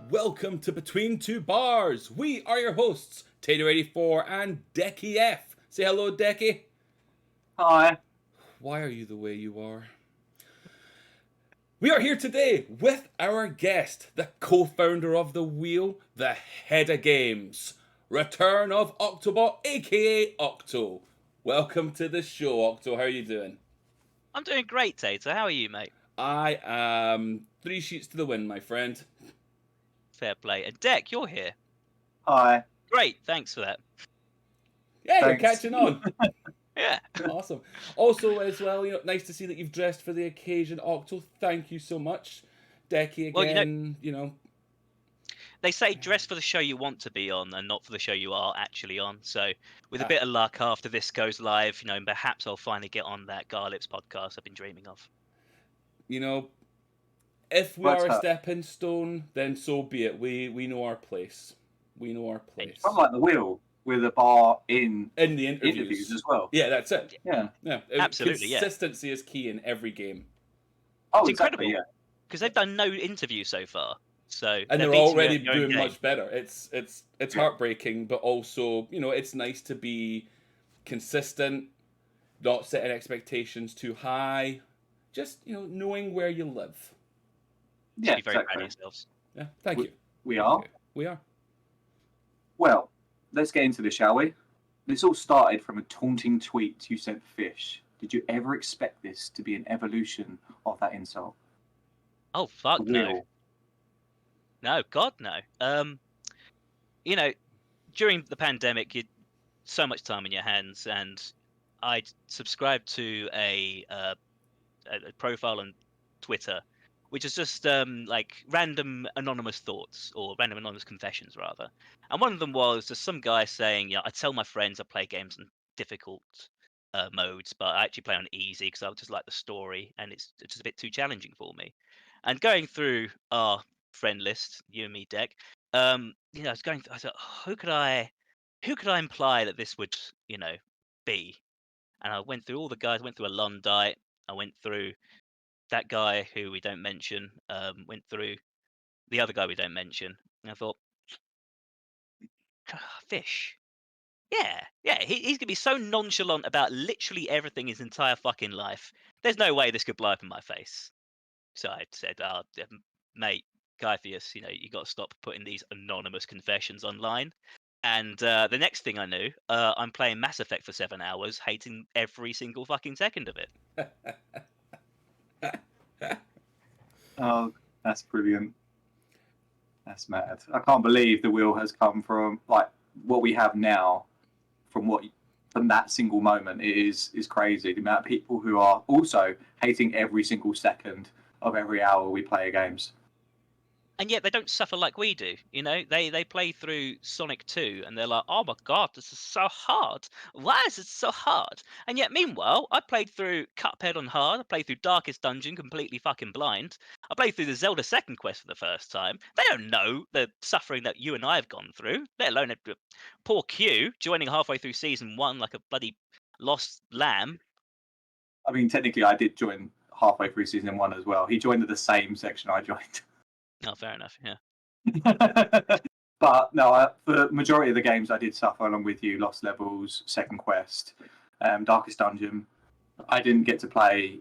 welcome to Between Two Bars. We are your hosts, Tater84 and Decky F. Say hello, Decky. Hi. Why are you the way you are? We are here today with our guest, the co-founder of The Wheel, the head of games, return of Octobot, aka Octo. Welcome to the show, Octo. How are you doing? I'm doing great, Tater. How are you, mate? I am 3 sheets to the wind, my friend. Fair play. And Deck, you're here. Hi. Great, thanks for that. Yeah, Thanks. you're catching on. Yeah. Awesome. Also, as well, nice to see that you've dressed for the occasion, Octo. Thank you so much. Decky again, Well, They say dress for the show you want to be on and not for the show you are actually on. So with a bit of luck, after this goes live, perhaps I'll finally get on that Garlips podcast I've been dreaming of. If we are a stepping stone, then so be it. We know our place. We know our place. I'm like The Wheel with a bar in the interviews as well. Yeah, that's it. Yeah. Absolutely, Consistency is key in every game. Oh, it's exactly, incredible. Because they've done no interview so far. And they're already doing much better. It's heartbreaking, but also, it's nice to be consistent, not setting expectations too high. Just, knowing where you live. Yeah, be very proud of yourselves. Yeah, thank you. We are. We are. Well, let's get into this, shall we? This all started from a taunting tweet you sent Fish. Did you ever expect this to be an evolution of that insult? Oh, fuck no. No, God, no. During the pandemic, you had so much time in your hands, and I subscribed to a profile on Twitter, which is just like random anonymous thoughts or random anonymous confessions, rather. And one of them was just some guy saying, I tell my friends I play games in difficult modes, but I actually play on easy because I just like the story, and it's just a bit too challenging for me. And going through our friend list, you and me, Deck, I was going through, I thought, who could I imply that this would, be? And I went through all the guys, went through a Lundite, I went through that guy who we don't mention, went through the other guy we don't mention, and I thought, Fish. Yeah, he's gonna be so nonchalant about literally everything his entire fucking life. There's no way this could blow up in my face. So I said, mate, Kythias, you got to stop putting these anonymous confessions online. And the next thing I knew, I'm playing Mass Effect for 7 hours, hating every single fucking second of it. Oh, that's brilliant. That's mad. I can't believe The Wheel has come from like what we have now, from that single moment. It is crazy. The amount of people who are also hating every single second of every hour we play games. And yet they don't suffer like we do, They play through Sonic 2 and they're like, oh my god, this is so hard. Why is it so hard? And yet, meanwhile, I played through Cuphead on hard. I played through Darkest Dungeon completely fucking blind. I played through the Zelda Second Quest for the first time. They don't know the suffering that you and I have gone through, let alone poor Q joining halfway through Season 1 like a bloody lost lamb. I mean, technically, I did join halfway through Season 1 as well. He joined at the same section I joined. Oh, fair enough, yeah. But no, for the majority of the games I did suffer along with you. Lost Levels, Second Quest, Darkest Dungeon. I didn't get to play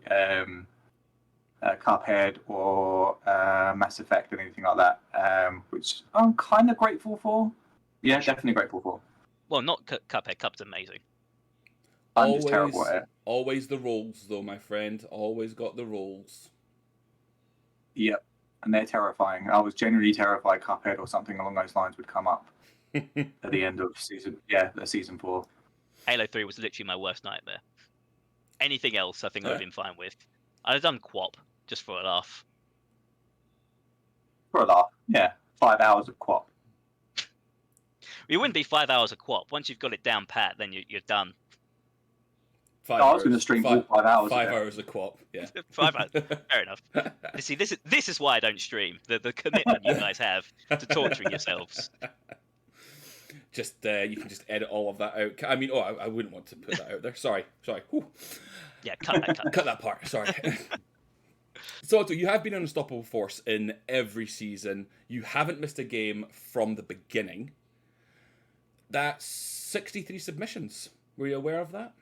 Cuphead or Mass Effect or anything like that, which I'm kind of grateful for. Yeah, definitely grateful for. Well, not Cuphead. Cup's amazing. I'm just terrible at it. Always the rules, though, my friend. Always got the rules. Yep. And they're terrifying. I was genuinely terrified Cuphead or something along those lines would come up at the end of season 4. Halo 3 was literally my worst nightmare. Anything else, I think I would have been fine with. I'd have done QWOP just for a laugh. For a laugh, yeah. 5 hours of QWOP. It wouldn't be 5 hours of QWOP. Once you've got it down pat, then you're done. 5 I was going to stream all 5 hours. 5 hours of QWOP, yeah. 5 hours, fair enough. See, this is why I don't stream. The commitment you guys have to torturing yourselves. Just you can just edit all of that out. I mean, I wouldn't want to put that out there. Sorry. Whew. Yeah, cut that. Cut that part. Sorry. So Otto, you have been an unstoppable force in every season. You haven't missed a game from the beginning. That's 63 submissions. Were you aware of that?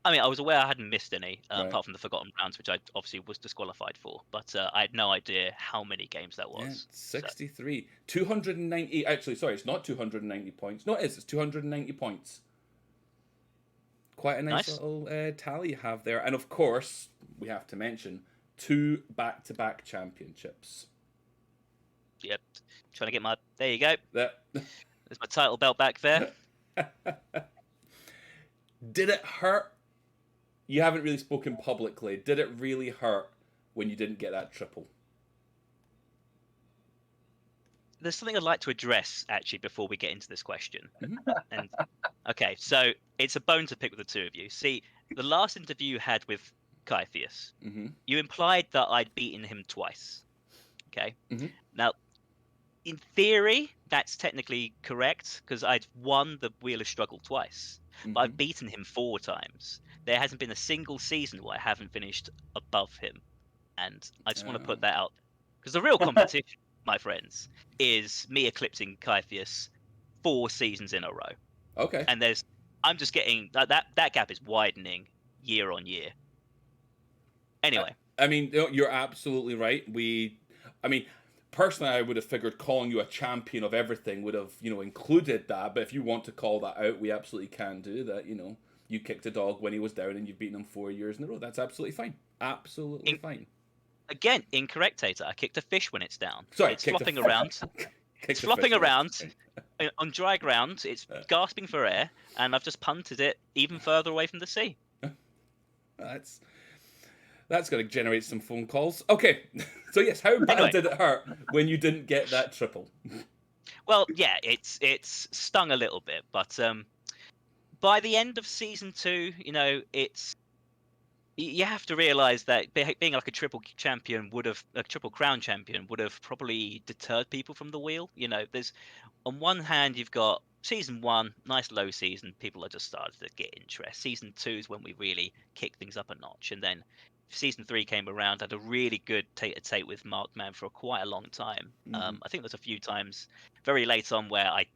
I mean, I was aware I hadn't missed any, Right. apart from the Forgotten Rounds, which I obviously was disqualified for. But I had no idea how many games that Yeah, was. 63. 290. Actually, sorry, it's not 290 points. No, it is. It's 290 points. Quite a nice little tally you have there. And of course, we have to mention 2 back-to-back championships. Yep. Trying to get my... There you go. That. There's my title belt back there. Did it hurt? You haven't really spoken publicly. Did it really hurt when you didn't get that triple? There's something I'd like to address, actually, before we get into this question. Mhm. And okay, so it's a bone to pick with the two of you. See, the last interview you had with Kythias, Mm-hmm. you implied that I'd beaten him twice. Okay? Mhm. Now, in theory, that's technically correct, because I'd won the Wheel of Struggle twice. But I've beaten him 4 times. There hasn't been a single season where I haven't finished above him. And I just want to put that out. Because the real competition, my friends, is me eclipsing Kythias 4 seasons in a row. Okay. And I'm just getting, that gap is widening year on year. Anyway. I mean, you're absolutely right. Personally, I would have figured calling you a champion of everything would have, included that. But if you want to call that out, we absolutely can do that. You kicked a dog when he was down and you've beaten him 4 years in a row. That's absolutely fine. Absolutely fine. Again, incorrect, Tater. I kicked a fish when it's down. Sorry, it's flopping around. It's flopping around on dry ground. It's gasping for air, and I've just punted it even further away from the sea. That's going to generate some phone calls. Okay, so yes, how bad did it hurt when you didn't get that triple? Well, yeah, it's stung a little bit, but by the end of season 2, you have to realize that being like a triple crown champion would have probably deterred people from the wheel. There's on one hand you've got season 1, nice low season, people are just started to get interest. Season 2 is when we really kick things up a notch, and then season 3 came around. I had a really good tete-a-tete with Markman for quite a long time. I think there's a few times very late on where I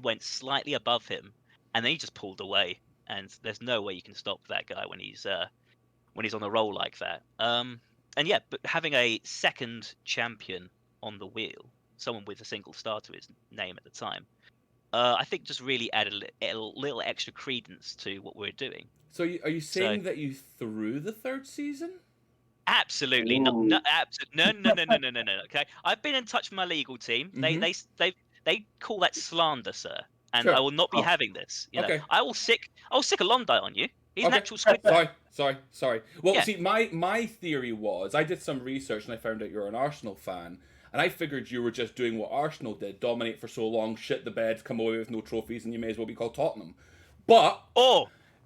went slightly above him, and then he just pulled away. And there's no way you can stop that guy when he's on a roll like that. And yeah, but having a second champion on the wheel, someone with a single star to his name at the time, I think just really added a little extra credence to what we're doing. So are you saying that you threw the 3rd season? Absolutely not. No. Okay, I've been in touch with my legal team. They call that slander, sir. And Sure. I will not be having this. Okay. I will sick a Londite on you. He's an actual squid. Sorry. Well, Yeah. see, my theory was I did some research and I found out you're an Arsenal fan, and I figured you were just doing what Arsenal did: dominate for so long, shit the bed, come away with no trophies, and you may as well be called Tottenham. But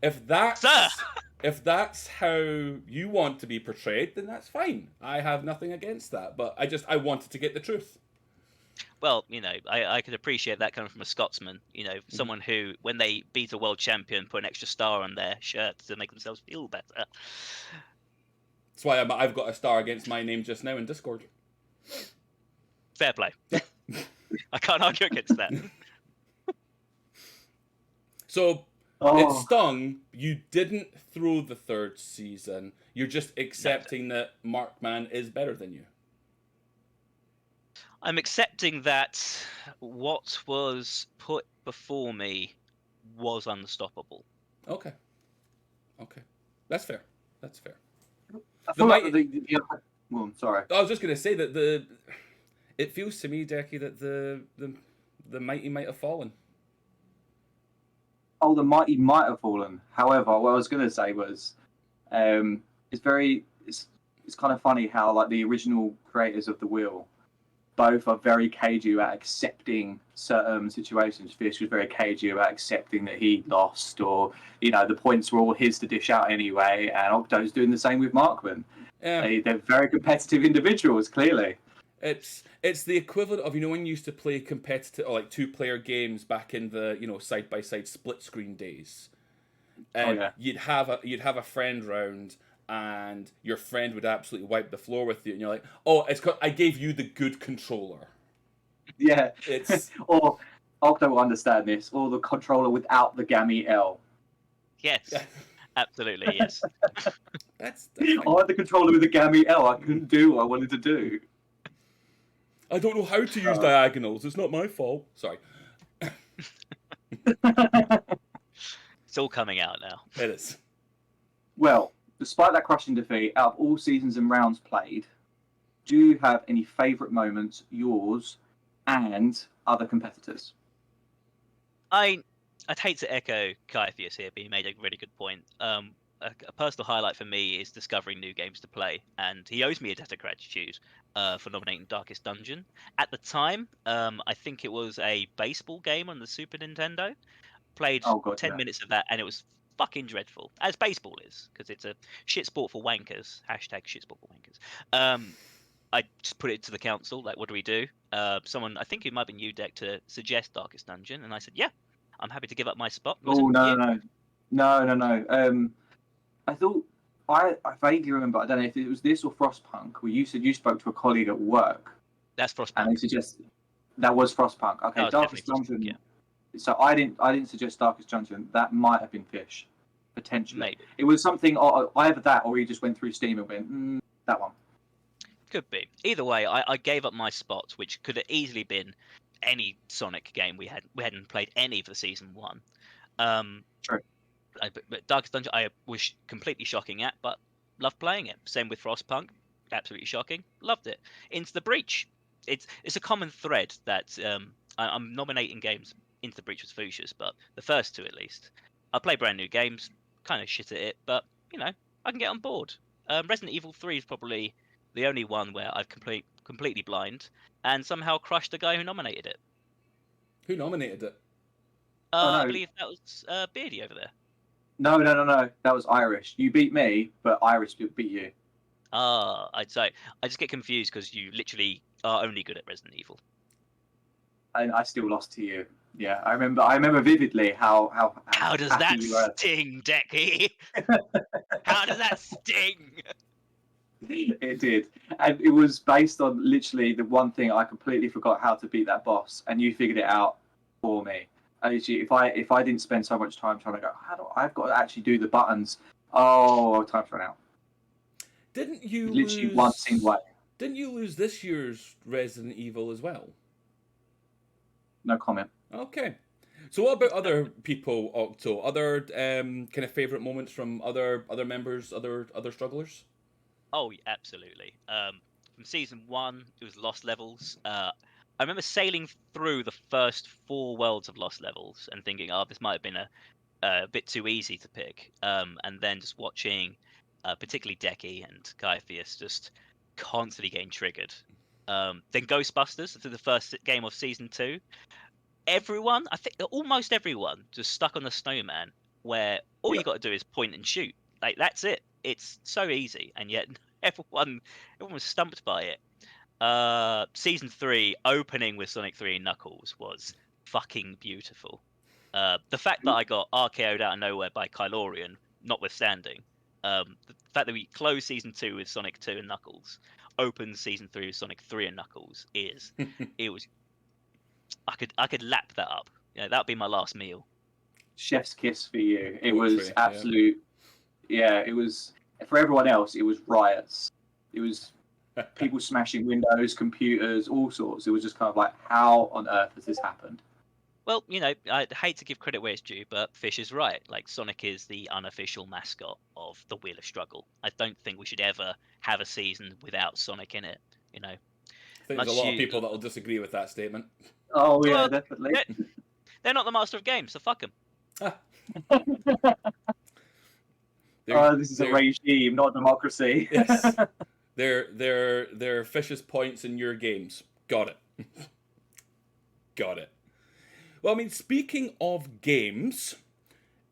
if that's how you want to be portrayed, then that's fine. I have nothing against that. But I wanted to get the truth. Well, I could appreciate that coming from a Scotsman. Someone who, when they beat a world champion, put an extra star on their shirt to make themselves feel better. That's why I've got a star against my name just now in Discord. Fair play. I can't argue against that. So it stung. You didn't throw the 3rd season. You're just accepting that Markman is better than you. I'm accepting that what was put before me was unstoppable. Okay. That's fair. I feel like well, sorry. I was just going to say that it feels to me, Decky, that the mighty might have fallen. Oh, the mighty might have fallen. However, what I was going to say was, it's kind of funny how like the original creators of the wheel both are very cagey about accepting certain situations. Fish was very cagey about accepting that he lost, or the points were all his to dish out anyway. And Octo's doing the same with Markman. They're very competitive individuals, clearly. It's the equivalent of when you used to play competitive or like 2-player games back in the side by side split screen days, and you'd have a friend round, and your friend would absolutely wipe the floor with you, and you're like, "Oh, it's I gave you the good controller." Yeah. It's Or Octo will understand this. Or the controller without the gammy L. Yes, absolutely, yes. that's I fine. had the controller with the gammy L. I couldn't do what I wanted to do. I don't know how to use diagonals. It's not my fault. Sorry. It's all coming out now. It is. Well, despite that crushing defeat, out of all seasons and rounds played, do you have any favourite moments, yours and other competitors? I'd hate to echo Kythias here, but he made a really good point. A personal highlight for me is discovering new games to play, and he owes me a debt of gratitude for nominating Darkest Dungeon. At the time, I think it was a baseball game on the Super Nintendo. Played Oh god, 10 yeah. minutes of that, and it was fucking dreadful, as baseball is, because it's a shit sport for wankers. Hashtag shit sport for wankers. I just put it to the council, like, what do we do? Someone, I think it might have been you, Deck, to suggest Darkest Dungeon, and I said, yeah, I'm happy to give up my spot. Was Oh it no, you? no. I thought I vaguely remember. I don't know if it was this or Frostpunk, where you said you spoke to a colleague at work, That's and Frostpunk. they suggested that was Frostpunk. Okay, That was Darkest definitely Frostpunk, Dungeon. yeah. So I didn't suggest Darkest Dungeon. That might have been Fish, potentially. Maybe. It was something either that or he just went through Steam and went that one. Could be. Either way, I gave up my spot, which could have easily been any Sonic game we hadn't played any for season 1. True. But Darkest Dungeon, I was completely shocking at, but loved playing it. Same with Frostpunk, absolutely shocking, loved it. Into the Breach, it's a common thread that I'm nominating games. Into the Breach was Fuchsia's, but the first two at least. I play brand new games, kind of shit at it, but you know I can get on board. Resident Evil 3 is probably the only one where I've completely blind and somehow crushed the guy who nominated it. Who nominated it? Oh I no, believe that was Beardy over there. no. That was Irish. You beat me, but Irish beat you. I'd say I just get confused because you literally are only good at Resident Evil. And I still lost to you. Yeah, I remember vividly how How does happy that you were. sting, Decky? How does that sting? It did, and it was based on literally the one thing I completely forgot how to beat that boss, and you figured it out for me. And literally, if I didn't spend so much time trying to go, I've got to actually do the buttons. Oh, time's run out. Didn't you Literally lose? one scene away. Didn't you lose this year's Resident Evil as well? No comment. Okay. So what about other people, Octo? Other kind of favorite moments from other members, other strugglers? Oh, absolutely. From season 1, it was Lost Levels. I remember sailing through the first 4 worlds of Lost Levels and thinking, oh, this might have been a bit too easy to pick. And then just watching, particularly Decky and Kythias, just constantly getting triggered. Then Ghostbusters, through the first game of season 2. Everyone, I think almost everyone, just stuck on the snowman, where all you got to do is point and shoot. Like, that's it. It's so easy, and yet everyone was stumped by it. Season 3 opening with Sonic 3 and Knuckles was fucking beautiful. The fact that I got RKO'd out of nowhere by Kylorian, notwithstanding, the fact that we closed season 2 with Sonic 2 and Knuckles, opened season 3 with Sonic 3 and Knuckles, it was. I could lap that up. You know, that would be my last meal. Chef's kiss for you. It Poetry, was absolute. Yeah, it was for everyone else. It was riots. It was people smashing windows, computers, all sorts. It was just kind of like, how on earth has this happened? Well, you know, I'd hate to give credit where it's due, but Fish is right. Like, Sonic is the unofficial mascot of the Wheel of Struggle. I don't think we should ever have a season without Sonic in it. You know, I think there's a lot of people that will disagree with that statement. Oh yeah, Well, definitely. they're not the master of games, so fuck them. This is a regime, not a democracy. Yes. They're Fish's points in your games. Got it. Got it. Well, I mean, speaking of games,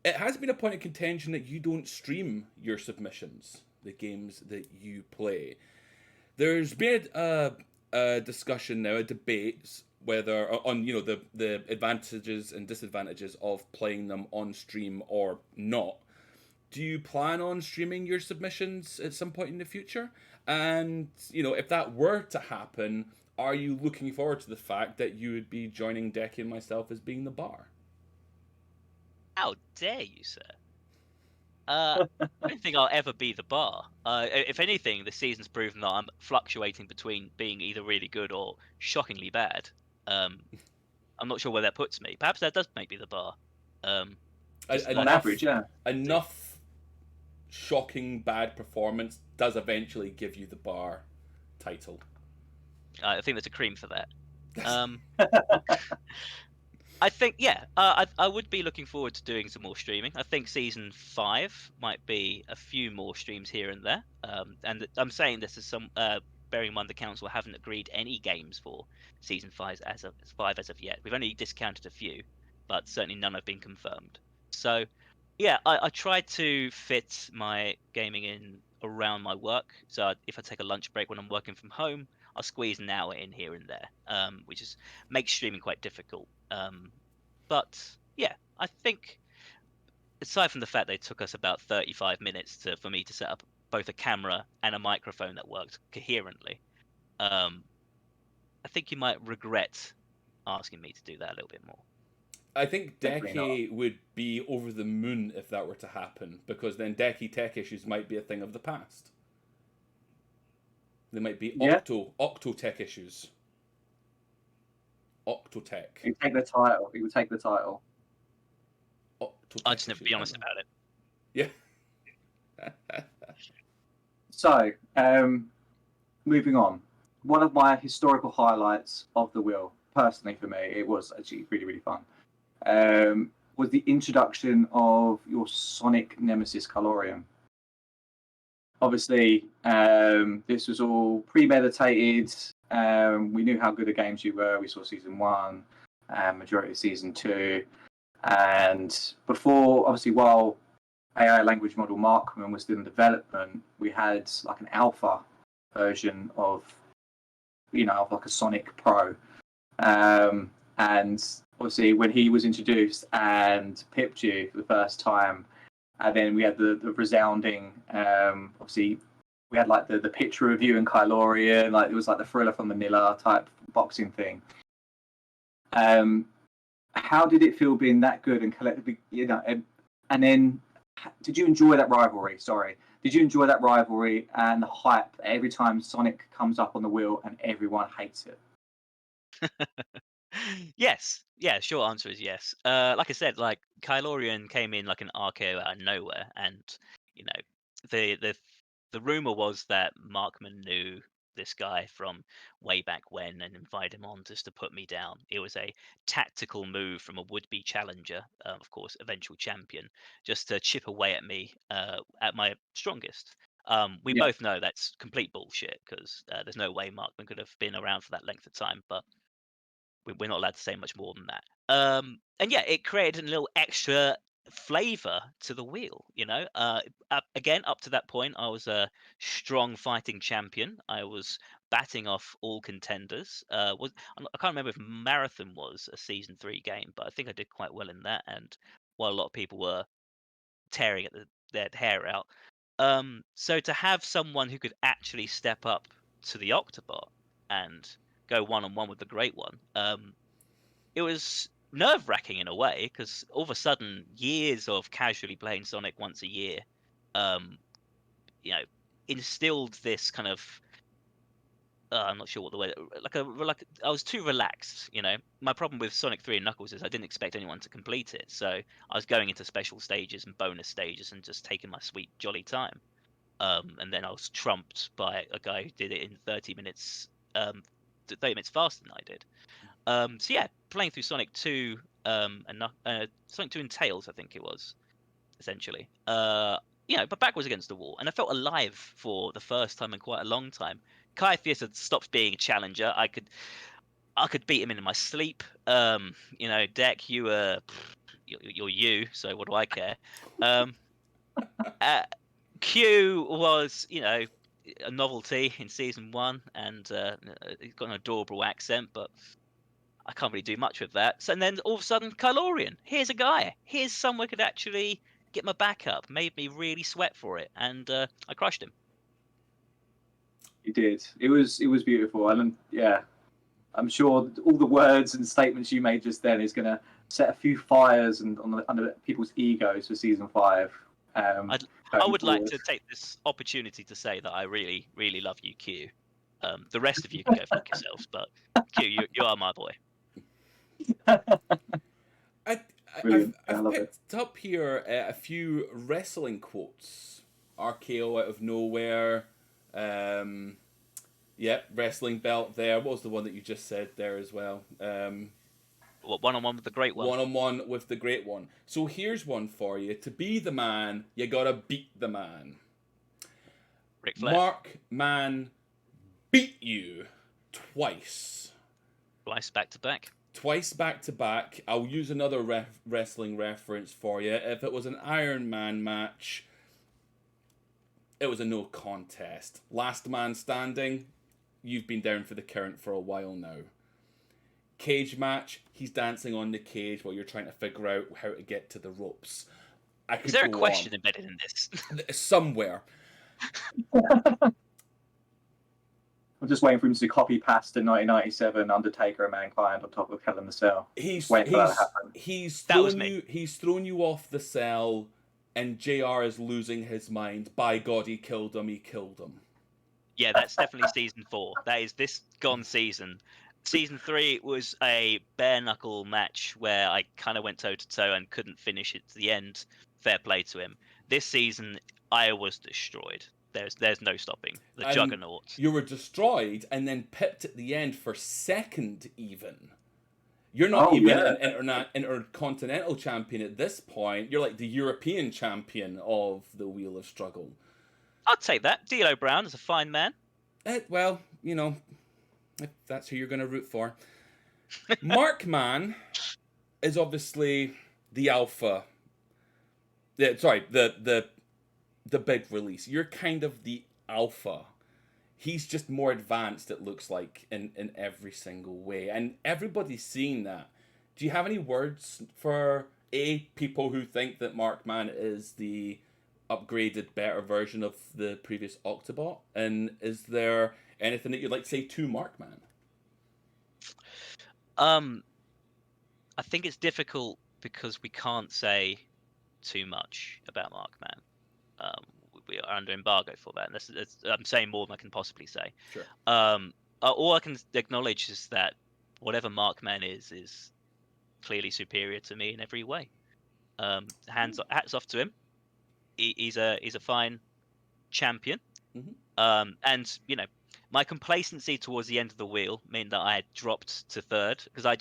it has been a point of contention that you don't stream your submissions, the games that you play. There's been a discussion now, a debate whether on the advantages and disadvantages of playing them on stream or not. do you plan on streaming your submissions at some point in the future? And, if that were to happen, are you looking forward to the fact that you would be joining Decky and myself as being the bar? How dare you, sir? I don't think I'll ever be the bar. If anything, the season's proven that I'm fluctuating between being either really good or shockingly bad. I'm not sure where that puts me. Perhaps that does make me the bar. Just On average, yeah. Enough shocking bad performance does eventually give you the bar title. I think there's a cream for that. I think, yeah, I would be looking forward to doing some more streaming. I think season 5 might be a few more streams here and there. And I'm saying this as some bearing in mind the council haven't agreed any games for season 5 as of yet. We've only discounted a few, but certainly none have been confirmed. So, yeah, I try to fit my gaming in around my work. So if I take a lunch break when I'm working from home, I'll squeeze an hour in here and there, which makes streaming quite difficult. But yeah, I think aside from the fact they took us about 35 minutes for me to set up both a camera and a microphone that worked coherently, I think you might regret asking me to do that a little bit more. I think Definitely Decky would be over the moon if that were to happen, because then Decky tech issues might be a thing of the past. They might be Yeah. Octo tech issues. Octotech. He would take the title. He would take the title. I'll just never be honest about it. Yeah. So, moving on. One of my historical highlights of the wheel, personally for me, it was actually really, really fun, was the introduction of your Sonic Nemesis Calorium. Obviously, this was all premeditated. We knew how good the games you were. We saw season 1, majority of season 2. And before, obviously, while AI language model Markman was still in development, we had like an alpha version of, like a Sonic Pro. And obviously, when he was introduced and pipped you for the first time, and then we had the resounding, obviously, we had like the picture of you and Kylorian, like it was like the Thriller from Manila type boxing thing. How did it feel being that good and collectively, and then did you enjoy that rivalry? Sorry. Did you enjoy that rivalry and the hype every time Sonic comes up on the wheel and everyone hates it? Yes. Yeah, short answer is yes. Like I said, like Kylorian came in like an RKO out of nowhere, and the rumor was that Markman knew this guy from way back when and invited him on just to put me down. It was a tactical move from a would-be challenger, of course, eventual champion, just to chip away at me at my strongest. We both know that's complete bullshit because there's no way Markman could have been around for that length of time, but we're not allowed to say much more than that. And yeah, it created a little extra flavor to the wheel. Again, up to that point, I was a strong fighting champion. I was batting off all contenders. I can't remember if Marathon was a season 3 game, but I think I did quite well in that. And while a lot of people were tearing their hair out, so to have someone who could actually step up to the Octobot and go one-on-one with the Great One, it was nerve-wracking in a way because all of a sudden years of casually playing Sonic once a year, instilled this kind of I'm not sure what the way like I was too relaxed. My problem with Sonic 3 and Knuckles is I didn't expect anyone to complete it, so I was going into special stages and bonus stages and just taking my sweet jolly time. And then I was trumped by a guy who did it in 30 minutes 30 minutes faster than I did. So yeah, playing through Sonic 2 and Sonic 2 and Tails, I think it was, essentially. But backwards against the wall, and I felt alive for the first time in quite a long time. Kythias had stopped being a challenger. I could beat him in my sleep. Deck, you're you, so what do I care? Q was, a novelty in season 1, and he's got an adorable accent, but I can't really do much with that. So, and then all of a sudden, Kylorian. Here's a guy. Here's someone who could actually get my back up, made me really sweat for it, and I crushed him. You did. It was beautiful, and yeah, I'm sure all the words and statements you made just then is going to set a few fires and under people's egos for season 5. I would like to take this opportunity to say that I really, really love you, Q. The rest of you can go fuck yourselves, but Q, you are my boy. I've picked up here a few wrestling quotes. RKO out of nowhere. Wrestling belt there. What was the one that you just said there as well? One-on-one with the great one. One-on-one with the great one. So here's one for you. To be the man, you gotta beat the man. Ric Flair. Mark Man beat you twice. Twice back to back. Twice back to back. I'll use another wrestling reference for you. If it was an Iron Man match, it was a no contest. Last man standing, you've been down for the count for a while now. Cage match, he's dancing on the cage while you're trying to figure out how to get to the ropes. Is there a question embedded in this? Somewhere. I'm just waiting for him to copy past the 1997 Undertaker and Mankind on top of Hell in the Cell. He's thrown you off the cell, and JR is losing his mind. By God, he killed him. He killed him. Yeah, that's definitely season 4. That is this gone season. Season 3 was a bare knuckle match where I kind of went toe to toe and couldn't finish it to the end. Fair play to him. This season, I was destroyed. There's no stopping. The juggernaut. You were destroyed and then pipped at the end for second even. You're not an intercontinental champion at this point. You're like the European champion of the Wheel of Struggle. I'll take that. D'Lo Brown is a fine man. Well, you know, if that's who you're going to root for. Mark Man is obviously the alpha. The big release. You're kind of the alpha. He's just more advanced, it looks like, in every single way. And everybody's seeing that. Do you have any words for people who think that Mark Man is the upgraded, better version of the previous Octobot? And is there anything that you'd like to say to Mark Man? I think it's difficult because we can't say too much about Mark Man. We are under embargo for that, and I'm saying more than I can possibly say. Sure. All I can acknowledge is that whatever Mark Man is clearly superior to me in every way. Hats off to him. He's a fine champion. Mm-hmm. And you know, my complacency towards the end of the wheel meant that I had dropped to third because I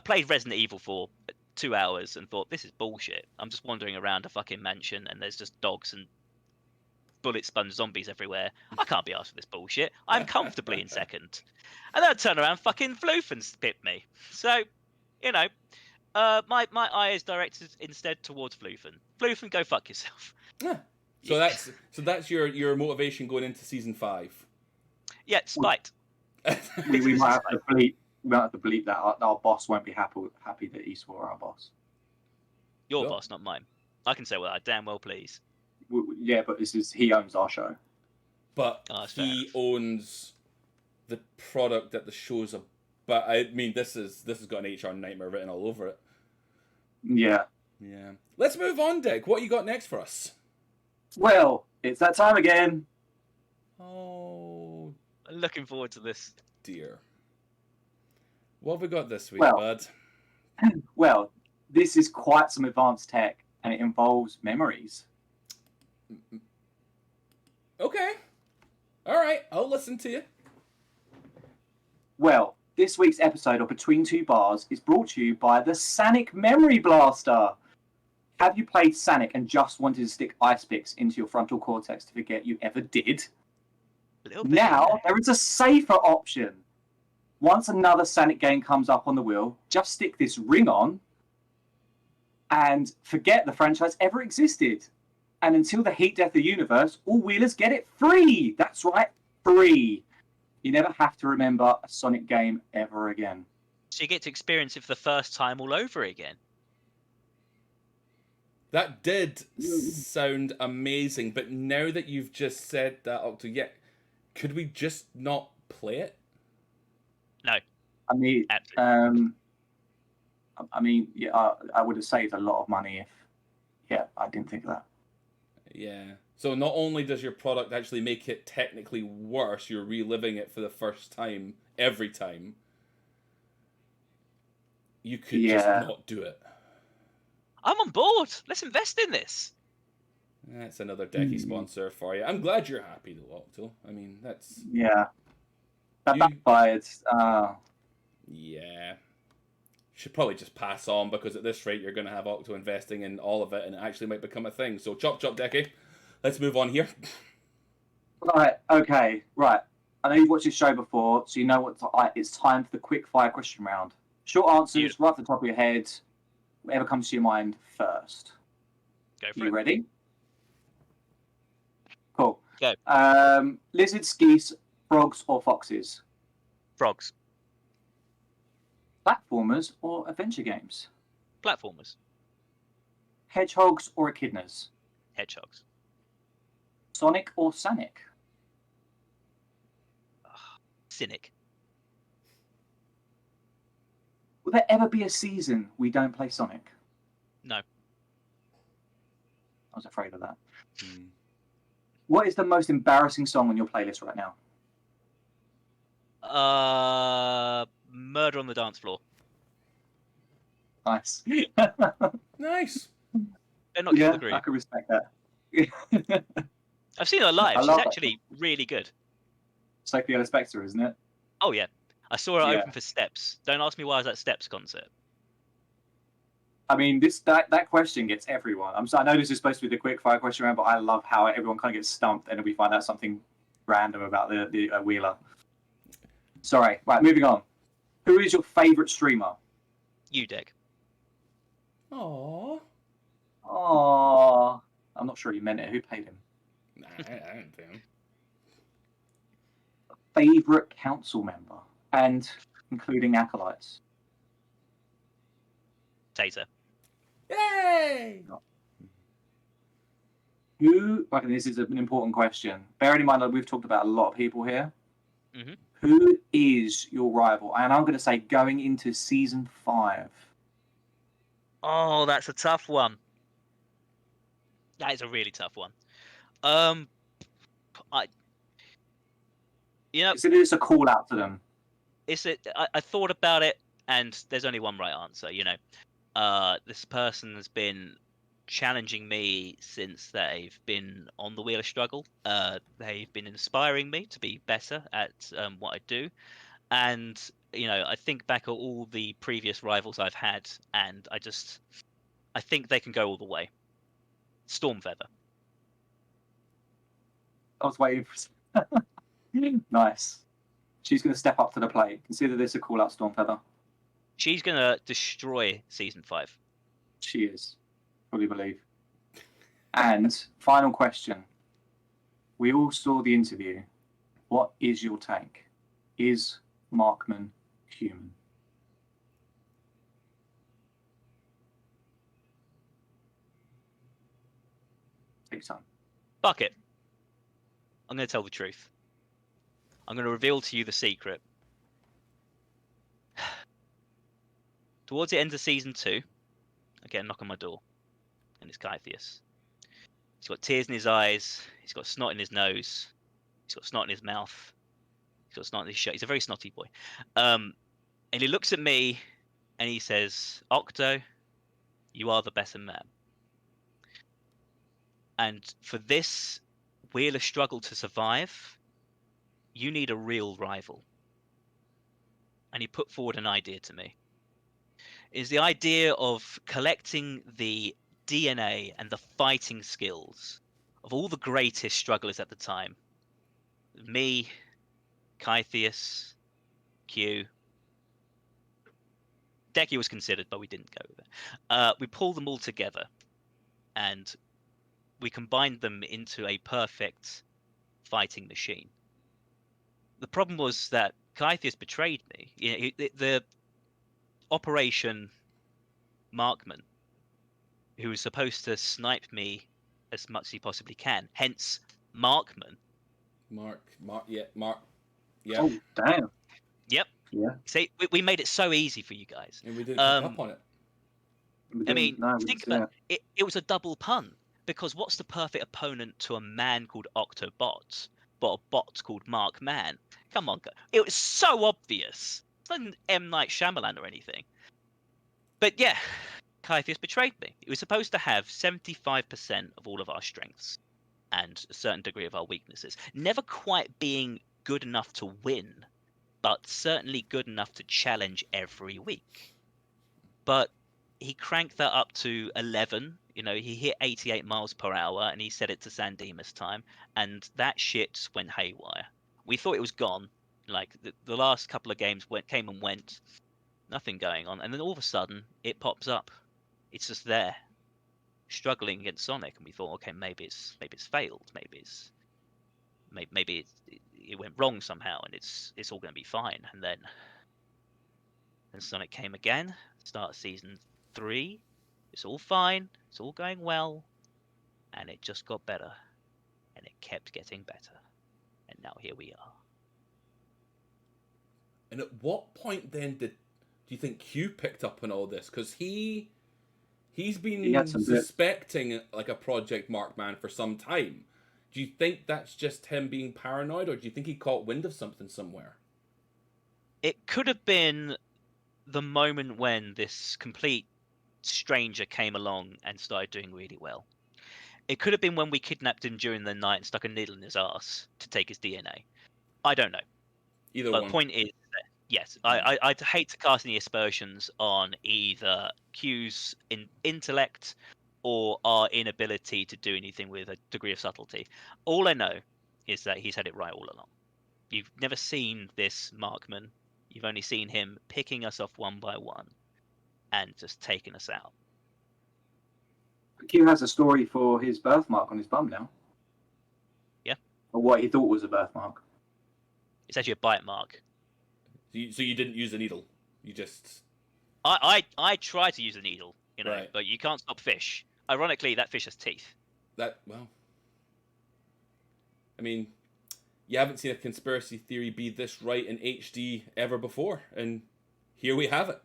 played Resident Evil for 2 hours and thought, this is bullshit. I'm just wandering around a fucking mansion and there's just dogs and bullet sponge zombies everywhere. I can't be asked for this bullshit. I'm comfortably in second. And then I turn around, fucking Floofen's pipped me. So, you know, my eye is directed instead towards Floofen. Floofen, go fuck yourself. Yeah. So that's your motivation going into season 5. Yeah, spite. we might have to bleep. We might have to bleep that. Our boss won't be happy that he swore our boss. Your boss, not mine. I can say what I damn well please. Yeah, but he owns our show. But he owns the product that the show's about. But I mean, this has got an HR nightmare written all over it. Yeah. Yeah. Let's move on, Dick. What you got next for us? Well, it's that time again. Oh, looking forward to this. Dear. What have we got this week, bud? Well, this is quite some advanced tech, and it involves memories. Okay. All right, I'll listen to you. Well, this week's episode of Between Two Bars is brought to you by the Sanic Memory Blaster. Have you played Sanic and just wanted to stick ice picks into your frontal cortex to forget you ever did? Now, there is a safer option. Once another Sanic game comes up on the wheel, just stick this ring on and forget the franchise ever existed. And until the heat death of the universe, all wheelers get it free. That's right, free. You never have to remember a Sonic game ever again. So you get to experience it for the first time all over again. That did sound amazing, but now that you've just said that, Octo, yeah, could we just not play it? No, I mean, absolutely. Yeah, I would have saved a lot of money if, yeah, I didn't think of that. Yeah. So not only does your product actually make it technically worse, you're reliving it for the first time every time. You could just Yeah. not do it. I'm on board. Let's invest in this. That's another Decky sponsor for you. I'm glad you're happy though, Octo. I mean, that's Yeah. That you. backfired. Yeah. Should probably just pass on because at this rate you're going to have Octo investing in all of it and it actually might become a thing. So chop chop Decky. Let's move on here. Right. Okay. Right. I know you've watched this show before, so you know what it's time for the quick fire question round. Short answers, Beautiful. right off the top of your head. Whatever comes to your mind first. Go for You it. ready? Cool. Go. Lizards, geese, frogs, or foxes? Frogs. Platformers or adventure games? Platformers. Hedgehogs or echidnas? Hedgehogs. Sonic or Sonic? Cynic. Will there ever be a season we don't play Sonic? No. I was afraid of that. What is the most embarrassing song on your playlist right now? Murder on the Dance Floor. Nice. Nice. They're not Kill the I Groove. can respect that. I've seen her live. I She's love that. actually really good. Sophia Spector, isn't it? Oh yeah. I saw her Yeah. open for Steps. Don't ask me why I was at Steps concert. I mean, that question gets everyone. I know this is supposed to be the quick fire question round, but I love how everyone kind of gets stumped and then we find out something random about the Wheeler. Sorry. Right, moving on. Who is your favourite streamer? You, Deg. Aww. Oh, I'm not sure you meant it. Who paid him? Nah, I don't think. Favourite council member, and including acolytes. Taser. Yay! Who? I think this is an important question. Bearing in mind that we've talked about a lot of people here. Mhm. Who is your rival? And I'm going to say going into season 5. Oh, that's a tough one. That is a really tough one. Consider this a call out to them. I thought about it, and there's only one right answer. This person has been challenging me since they've been on the Wheel of Struggle. They've been inspiring me to be better at what I do, and I think back at all the previous rivals I've had, and I think they can go all the way. Stormfeather. I was waiting for. Nice. She's going to step up to the plate. Consider this a call out, Stormfeather. She's gonna destroy season 5. She is. Fully believe. And final question. We all saw the interview. What is your take? Is Markman human? Take your time. Fuck it. I'm gonna tell the truth. I'm gonna reveal to you the secret. Towards the end of season 2, I get a knock on my door, and it's Kythias. He's got tears in his eyes. He's got snot in his nose. He's got snot in his mouth. He's got snot in his shirt. He's a very snotty boy. And he looks at me, and he says, "Octo, you are the better man." And for this Wheel of Struggle to survive, you need a real rival. And he put forward an idea to me. Is the idea of collecting the DNA and the fighting skills of all the greatest strugglers at the time. Me, Kythias, Q. Decky was considered, but we didn't go with it. We pulled them all together, and we combined them into a perfect fighting machine. The problem was that Kythias betrayed me. The Operation Markman who is supposed to snipe me as much as he possibly can. Hence, Markman. Mark, yeah, Mark, yeah, Oh, damn. Yep. Yeah. See, we made it so easy for you guys. and we didn't pick up on it. We I didn't mean, know. We think didn't see about it. It was a double pun because what's the perfect opponent to a man called Octobot, but a bot called Mark Man? Come on, it was so obvious. It's not M Night Shyamalan or anything. But yeah, Kythias betrayed me. He was supposed to have 75% of all of our strengths and a certain degree of our weaknesses. Never quite being good enough to win, but certainly good enough to challenge every week. But he cranked that up to 11. You know, he hit 88 miles per hour and he set it to San Dimas time, and that shit just went haywire. We thought it was gone. Like the last couple of games came and went, nothing going on, and then all of a sudden it pops up. It's just there, struggling against Sonic, and we thought, okay, maybe it's failed, maybe it went wrong somehow, and it's all going to be fine. And then Sonic came again, start of season 3. It's all fine, it's all going well, and it just got better, and it kept getting better, and now here we are. And at what point then do you think Hugh picked up on all this? Because he's He been had some bits. suspecting like a Project Markman for some time. Do you think that's just him being paranoid, or do you think he caught wind of something somewhere? It could have been the moment when this complete stranger came along and started doing really well. It could have been when we kidnapped him during the night and stuck a needle in his ass to take his DNA. I don't know. Either But one. the point is, that, yes, I'd hate to cast any aspersions on either Q's intellect or our inability to do anything with a degree of subtlety. All I know is that he's had it right all along. You've never seen this Markman. You've only seen him picking us off one by one and just taking us out. Q has a story for his birthmark on his bum now. Yeah. Or what he thought was a birthmark. It's actually a bite mark. So you didn't use a needle. You just I tried to use a needle, Right. but you can't stop fish. Ironically, that fish has teeth. well. I mean, you haven't seen a conspiracy theory be this right in HD ever before, and here we have it.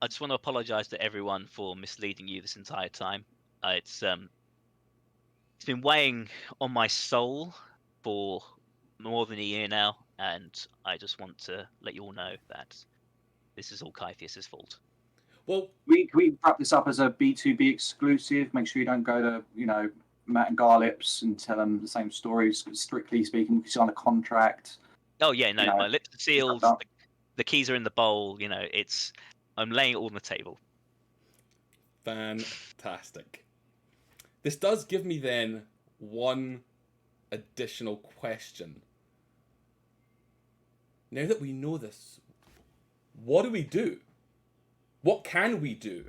I just want to apologize to everyone for misleading you this entire time. It's been weighing on my soul for more than a year now, and I just want to let you all know that this is all Kythias' fault. Well, We wrap this up as a B2B exclusive. Make sure you don't go to, Matt and Garlips and tell them the same stories. Strictly speaking, because you're on a contract. Oh yeah, no, my lips are sealed. Up. The keys are in the bowl. I'm laying it all on the table. fantastic. This does give me then one additional question. Now that we know this, what do we do? What can we do?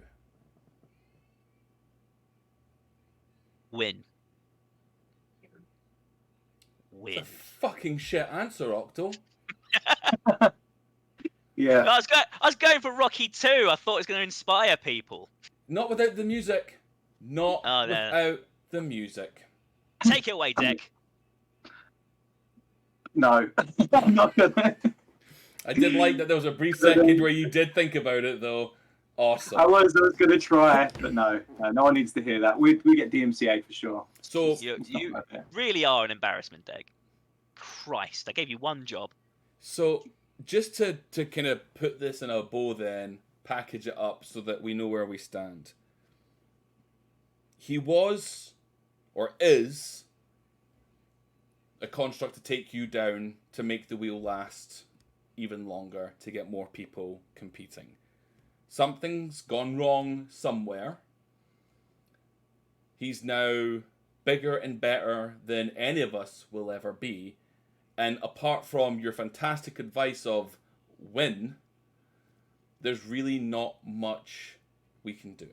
Win. It's a fucking shit answer, Octo. Yeah. No, I was going for Rocky 2. I thought it was going to inspire people. Not without the music. Not Oh, no. without the music. Take it away, Dick. No, I'm not gonna. I did like that there was a brief second where you did think about it, though. Awesome. I was gonna try, but no one needs to hear that. We get DMCA for sure. So You really are an embarrassment, Dick. Christ, I gave you one job. So just to kind of put this in a bow then, package it up so that we know where we stand. He was, or is, a construct to take you down to make the wheel last even longer, to get more people competing. Something's gone wrong somewhere. He's now bigger and better than any of us will ever be. And apart from your fantastic advice of win, there's really not much we can do.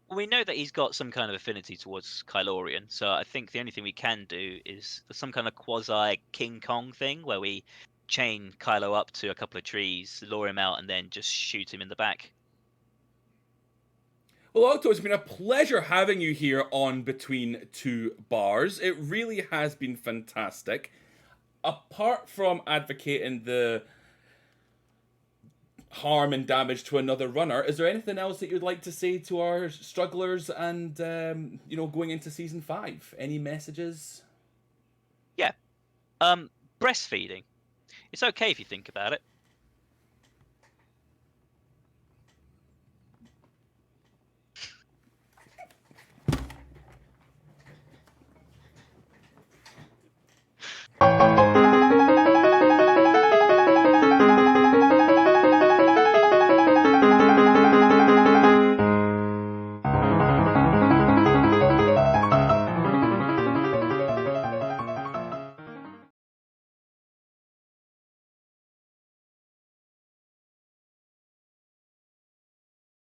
We know that he's got some kind of affinity towards Kylorian, so I think the only thing we can do is some kind of quasi King Kong thing where we chain Kylo up to a couple of trees, lure him out, and then just shoot him in the back. Well, Octo, it's been a pleasure having you here on Between Two Bars. It really has been fantastic. Apart from advocating the harm and damage to another runner, is there anything else that you'd like to say to our strugglers and, going into Season 5? Any messages? Yeah. Breastfeeding. It's okay if you think about it.